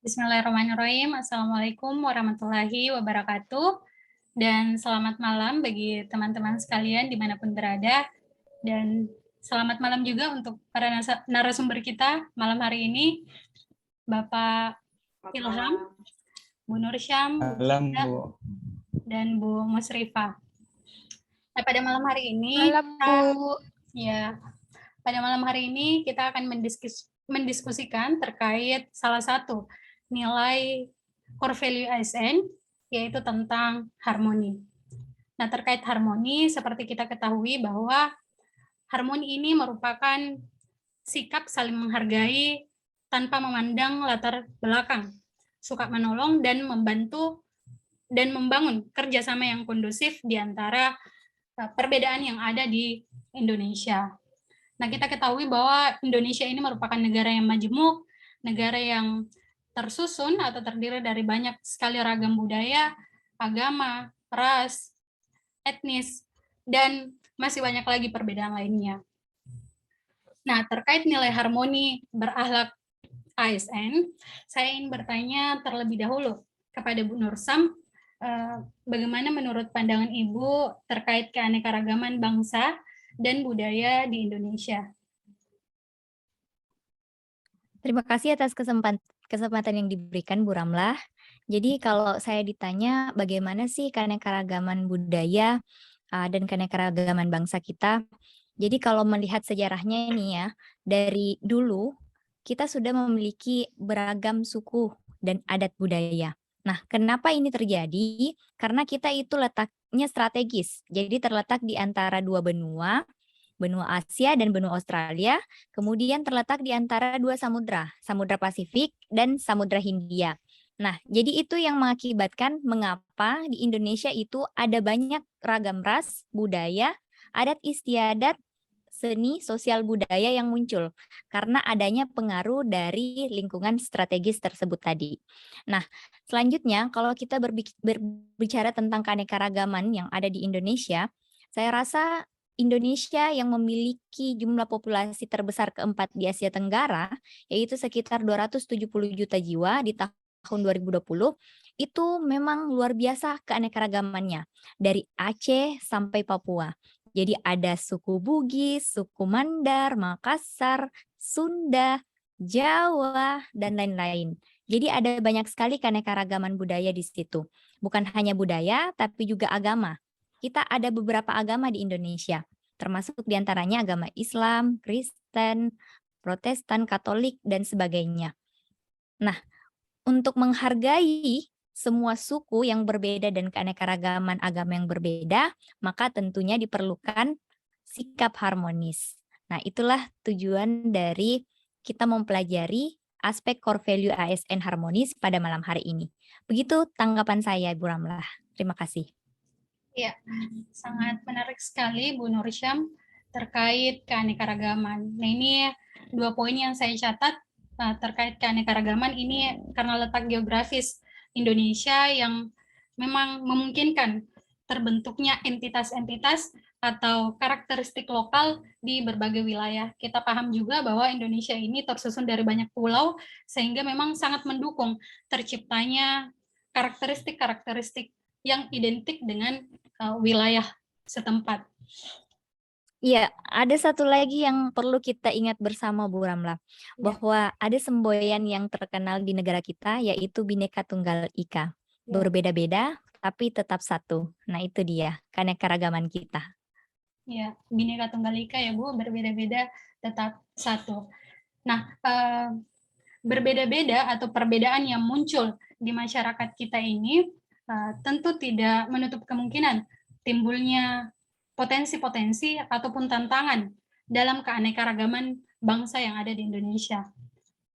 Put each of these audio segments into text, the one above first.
Bismillahirrahmanirrahim. Assalamualaikum warahmatullahi wabarakatuh. Dan selamat malam bagi teman-teman sekalian dimanapun berada. Dan selamat malam juga untuk para narasumber kita malam hari ini, Bapak Ilham, Bu Nursyam, Bu Malam, Syida, Bu. dan Bu Musrifah. Nah, pada malam hari ini, Malam, Bu. pada malam hari ini kita akan mendiskusikan terkait salah satu nilai core value ASN, yaitu tentang harmoni. Nah, terkait harmoni, seperti kita ketahui bahwa harmoni ini merupakan sikap saling menghargai tanpa memandang latar belakang, suka menolong dan membantu dan membangun kerjasama yang kondusif di antara perbedaan yang ada di Indonesia. Nah, kita ketahui bahwa Indonesia ini merupakan negara yang majemuk, negara yang tersusun atau terdiri dari banyak sekali ragam budaya, agama, ras, etnis, dan masih banyak lagi perbedaan lainnya. Nah, terkait nilai harmoni berakhlak ASN, saya ingin bertanya terlebih dahulu kepada Bu Nursam, bagaimana menurut pandangan Ibu terkait keanekaragaman bangsa dan budaya di Indonesia? Terima kasih atas kesempatan yang diberikan, Bu Ramlah. Jadi kalau saya ditanya bagaimana sih keanekaragaman budaya dan keanekaragaman bangsa kita, jadi kalau melihat sejarahnya ini ya, dari dulu kita sudah memiliki beragam suku dan adat budaya. Nah, kenapa ini terjadi? Karena kita itu letaknya strategis, jadi terletak di antara dua benua Asia dan benua Australia, kemudian terletak di antara dua samudra, Samudra Pasifik dan Samudra Hindia. Nah, jadi itu yang mengakibatkan mengapa di Indonesia itu ada banyak ragam ras, budaya, adat istiadat, seni, sosial budaya yang muncul karena adanya pengaruh dari lingkungan strategis tersebut tadi. Nah, selanjutnya kalau kita berbicara tentang keanekaragaman yang ada di Indonesia, saya rasa Indonesia yang memiliki jumlah populasi terbesar keempat di Asia Tenggara, yaitu sekitar 270 juta jiwa di tahun 2020, itu memang luar biasa keanekaragamannya, dari Aceh sampai Papua. Jadi ada suku Bugis, suku Mandar, Makassar, Sunda, Jawa, dan lain-lain. Jadi ada banyak sekali keanekaragaman budaya di situ. Bukan hanya budaya, tapi juga agama. Kita ada beberapa agama di Indonesia, termasuk diantaranya agama Islam, Kristen, Protestan, Katolik, dan sebagainya. Nah, untuk menghargai semua suku yang berbeda dan keanekaragaman agama yang berbeda, maka tentunya diperlukan sikap harmonis. Nah, itulah tujuan dari kita mempelajari aspek core value ASN harmonis pada malam hari ini. Begitu tanggapan saya, Bu Ramlah. Terima kasih. Ya, sangat menarik sekali Bu Nursyam terkait keanekaragaman. Nah, ini dua poin yang saya catat terkait keanekaragaman ini karena letak geografis Indonesia yang memang memungkinkan terbentuknya entitas-entitas atau karakteristik lokal di berbagai wilayah. Kita paham juga bahwa Indonesia ini tersusun dari banyak pulau sehingga memang sangat mendukung terciptanya karakteristik-karakteristik yang identik dengan wilayah setempat. Iya, ada satu lagi yang perlu kita ingat bersama, Bu Ramlah, bahwa ada semboyan yang terkenal di negara kita, yaitu Bhinneka Tunggal Ika. Berbeda-beda, tapi tetap satu. Nah, itu dia, keanekaragaman kita. Ya, Bhinneka Tunggal Ika ya Bu, berbeda-beda tetap satu. Nah, berbeda-beda atau perbedaan yang muncul di masyarakat kita ini tentu tidak menutup kemungkinan timbulnya potensi-potensi ataupun tantangan dalam keanekaragaman bangsa yang ada di Indonesia.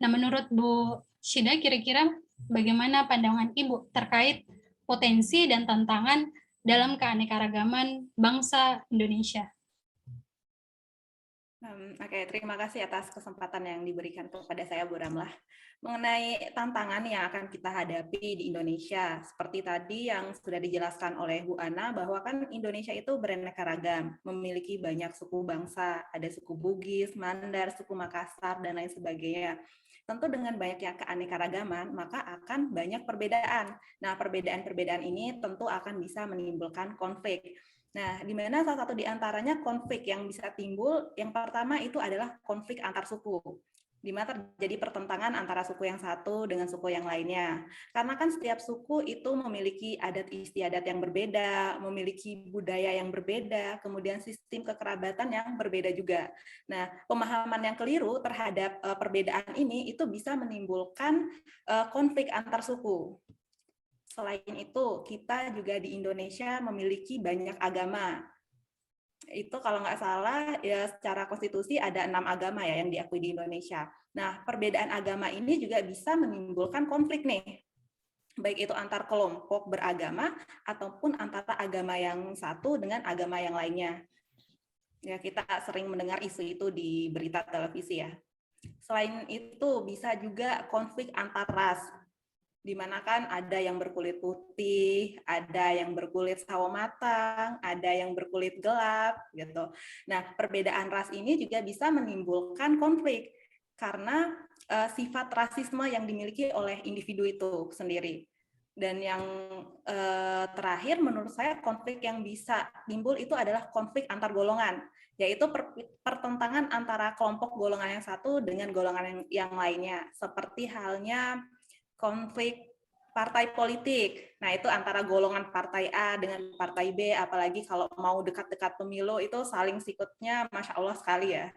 Nah, menurut Bu Syida, kira-kira bagaimana pandangan Ibu terkait potensi dan tantangan dalam keanekaragaman bangsa Indonesia? Oke, terima kasih atas kesempatan yang diberikan kepada saya, Bu Ramlah. Mengenai tantangan yang akan kita hadapi di Indonesia, seperti tadi yang sudah dijelaskan oleh Bu Ana, bahwa kan Indonesia itu beraneka ragam, memiliki banyak suku bangsa, ada suku Bugis, Mandar, suku Makassar, dan lain sebagainya. Tentu dengan banyaknya keanekaragaman, maka akan banyak perbedaan. Nah, perbedaan-perbedaan ini tentu akan bisa menimbulkan konflik. Nah, di mana salah satu di antaranya konflik yang bisa timbul, yang pertama itu adalah konflik antar suku, di mana terjadi pertentangan antara suku yang satu dengan suku yang lainnya. Karena kan setiap suku itu memiliki adat istiadat yang berbeda, memiliki budaya yang berbeda, kemudian sistem kekerabatan yang berbeda juga. Nah, pemahaman yang keliru terhadap perbedaan ini itu bisa menimbulkan konflik antar suku. Selain itu, kita juga di Indonesia memiliki banyak agama. Itu kalau nggak salah, ya secara konstitusi ada 6 agama ya yang diakui di Indonesia. Nah, perbedaan agama ini juga bisa menimbulkan konflik nih. Baik itu antar kelompok beragama ataupun antara agama yang satu dengan agama yang lainnya. Ya, kita sering mendengar isu itu di berita televisi ya. Selain itu, bisa juga konflik antar ras, di mana kan ada yang berkulit putih, ada yang berkulit sawo matang, ada yang berkulit gelap, gitu. Nah, perbedaan ras ini juga bisa menimbulkan konflik karena sifat rasisme yang dimiliki oleh individu itu sendiri. Dan yang terakhir, menurut saya konflik yang bisa timbul itu adalah konflik antar golongan, yaitu pertentangan antara kelompok golongan yang satu dengan golongan yang lainnya, seperti halnya konflik partai politik. Nah, itu antara golongan partai A dengan partai B, apalagi kalau mau dekat-dekat pemilu itu saling sikutnya Masya Allah sekali ya.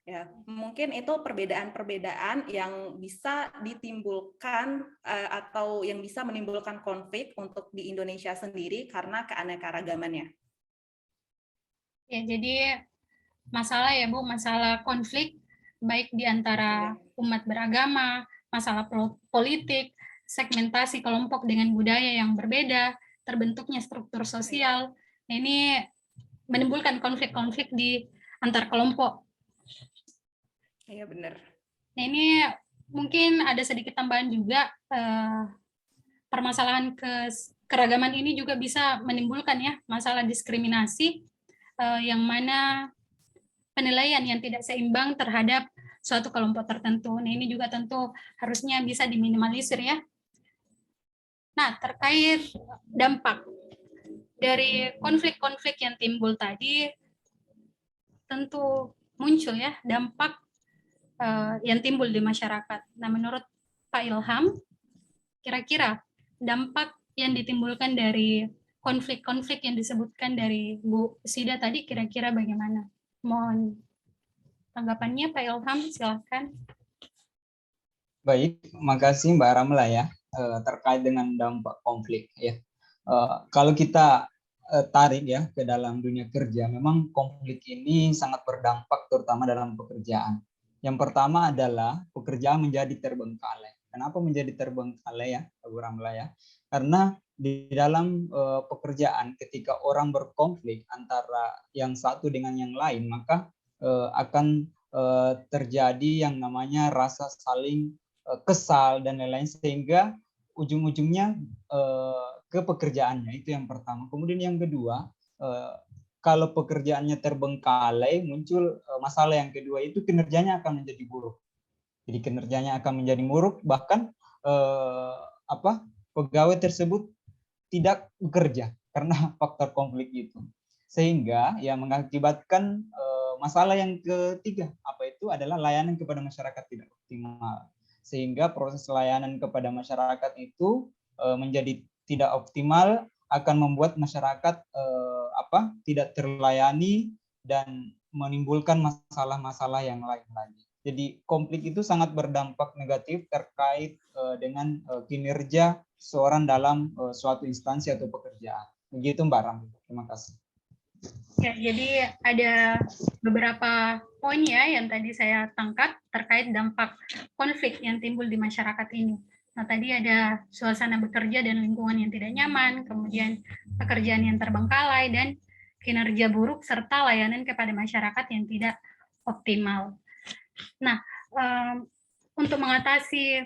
Ya, mungkin itu perbedaan-perbedaan yang bisa ditimbulkan atau yang bisa menimbulkan konflik untuk di Indonesia sendiri karena keanekaragamannya. Ya, jadi masalah ya Bu, masalah konflik baik di antara umat beragama, masalah politik, segmentasi kelompok dengan budaya yang berbeda, terbentuknya struktur sosial. Nah, ini menimbulkan konflik-konflik di antar kelompok. Iya benar. Nah, ini mungkin ada sedikit tambahan juga, permasalahan keragaman ini juga bisa menimbulkan ya masalah diskriminasi, yang mana penilaian yang tidak seimbang terhadap suatu kelompok tertentu. Nah, ini juga tentu harusnya bisa diminimalisir ya. Nah, terkait dampak dari konflik-konflik yang timbul tadi, tentu muncul ya dampak yang timbul di masyarakat. Nah, menurut Pak Ilham, kira-kira dampak yang ditimbulkan dari konflik-konflik yang disebutkan dari Bu Sida tadi kira-kira bagaimana? Mohon tanggapannya Pak Ilham, silakan. Baik, makasih Mbak Ramla ya terkait dengan dampak konflik ya. Kalau kita tarik ya ke dalam dunia kerja, memang konflik ini sangat berdampak terutama dalam pekerjaan. Yang pertama adalah pekerjaan menjadi terbengkalai. Kenapa menjadi terbengkalai ya, Bu Ramla ya? Karena di dalam pekerjaan ketika orang berkonflik antara yang satu dengan yang lain, maka akan terjadi yang namanya rasa saling kesal dan lain-lain sehingga ujung-ujungnya ke pekerjaannya. Itu yang pertama. Kemudian yang kedua, kalau pekerjaannya terbengkalai, muncul masalah yang kedua, itu kinerjanya akan menjadi buruk. Jadi kinerjanya akan menjadi buruk, bahkan pegawai tersebut tidak bekerja karena faktor konflik itu. Sehingga ya mengakibatkan masalah yang ketiga, apa itu adalah layanan kepada masyarakat tidak optimal. Sehingga proses layanan kepada masyarakat itu menjadi tidak optimal, akan membuat masyarakat tidak terlayani dan menimbulkan masalah-masalah yang lain lagi. Jadi konflik itu sangat berdampak negatif terkait dengan kinerja seorang dalam suatu instansi atau pekerjaan. Begitu Mbak Ram. Terima kasih. Ya, jadi ada beberapa poin ya yang tadi saya tangkap terkait dampak konflik yang timbul di masyarakat ini. Nah, tadi ada suasana bekerja dan lingkungan yang tidak nyaman, kemudian pekerjaan yang terbengkalai, dan kinerja buruk, serta layanan kepada masyarakat yang tidak optimal. Nah, untuk mengatasi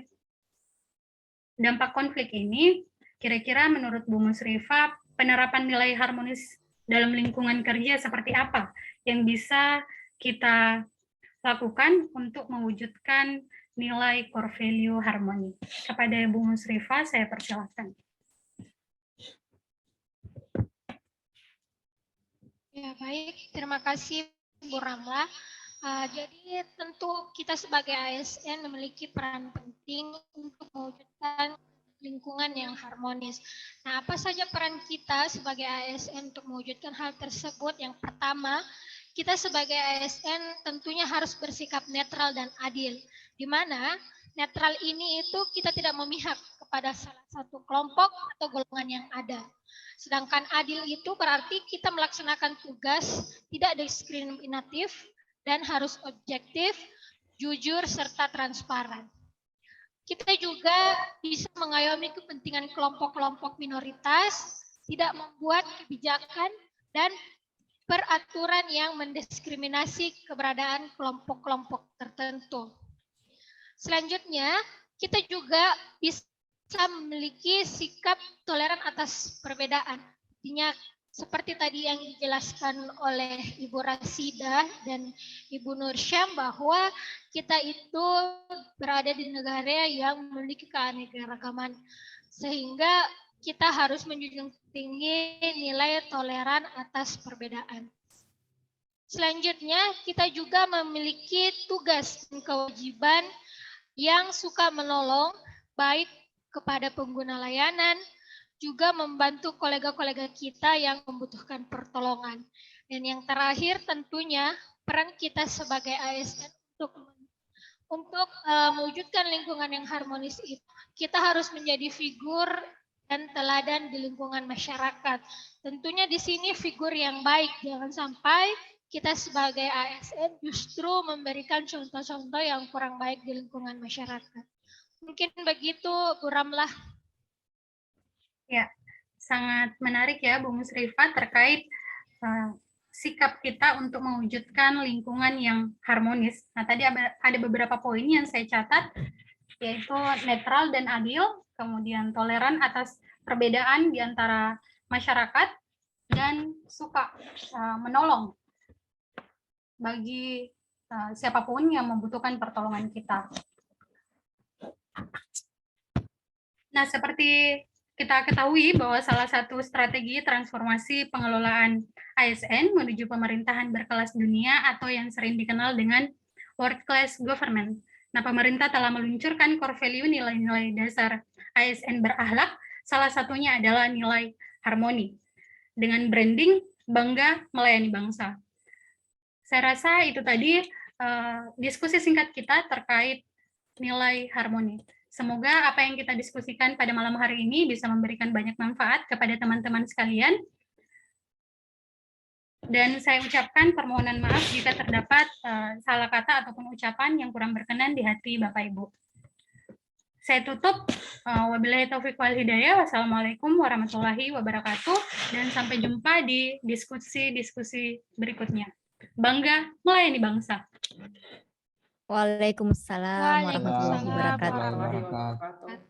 dampak konflik ini, kira-kira menurut Bu Musrifa, penerapan nilai harmonis dalam lingkungan kerja seperti apa yang bisa kita lakukan untuk mewujudkan nilai core value harmoni? Kepada Bu Musrifa, saya persilakan. Ya, baik. Terima kasih, Bu Ramla. Jadi tentu kita sebagai ASN memiliki peran penting untuk mewujudkan lingkungan yang harmonis. Nah, apa saja peran kita sebagai ASN untuk mewujudkan hal tersebut? Yang pertama, kita sebagai ASN tentunya harus bersikap netral dan adil, di mana netral ini itu kita tidak memihak kepada salah satu kelompok atau golongan yang ada. Sedangkan adil itu berarti kita melaksanakan tugas tidak diskriminatif dan harus objektif, jujur, serta transparan. Kita juga bisa mengayomi kepentingan kelompok-kelompok minoritas, tidak membuat kebijakan dan peraturan yang mendiskriminasi keberadaan kelompok-kelompok tertentu. Selanjutnya, kita juga bisa memiliki sikap toleran atas perbedaan. Artinya, seperti tadi yang dijelaskan oleh Ibu Rasida dan Ibu Nursyam bahwa kita itu berada di negara yang memiliki keanekaragaman, sehingga kita harus menjunjung tinggi nilai toleran atas perbedaan. Selanjutnya, kita juga memiliki tugas dan kewajiban yang suka menolong baik kepada pengguna layanan, juga membantu kolega-kolega kita yang membutuhkan pertolongan. Dan yang terakhir tentunya peran kita sebagai ASN untuk mewujudkan lingkungan yang harmonis itu, kita harus menjadi figur dan teladan di lingkungan masyarakat. Tentunya di sini figur yang baik, jangan sampai kita sebagai ASN justru memberikan contoh-contoh yang kurang baik di lingkungan masyarakat. Mungkin begitu, Bu Ramlah. Ya, sangat menarik ya Bu Musrifa terkait sikap kita untuk mewujudkan lingkungan yang harmonis. Nah, tadi ada beberapa poin yang saya catat, yaitu netral dan adil, kemudian toleran atas perbedaan di antara masyarakat, dan suka menolong bagi siapapun yang membutuhkan pertolongan kita. Nah, seperti kita ketahui bahwa salah satu strategi transformasi pengelolaan ASN menuju pemerintahan berkelas dunia atau yang sering dikenal dengan World Class Government. Nah, pemerintah telah meluncurkan core value nilai-nilai dasar ASN berakhlak, salah satunya adalah nilai harmoni. Dengan branding bangga melayani bangsa. Saya rasa itu tadi diskusi singkat kita terkait nilai harmoni. Semoga apa yang kita diskusikan pada malam hari ini bisa memberikan banyak manfaat kepada teman-teman sekalian. Dan saya ucapkan permohonan maaf jika terdapat salah kata ataupun ucapan yang kurang berkenan di hati Bapak Ibu. Saya tutup. Wabillahi taufiq wal hidayah. Wassalamualaikum warahmatullahi wabarakatuh. Dan sampai jumpa di diskusi-diskusi berikutnya. Bangga melayani bangsa. Waalaikumsalam warahmatullahi Waalaikumsalam wabarakatuh. warahmatullahi wabarakatuh.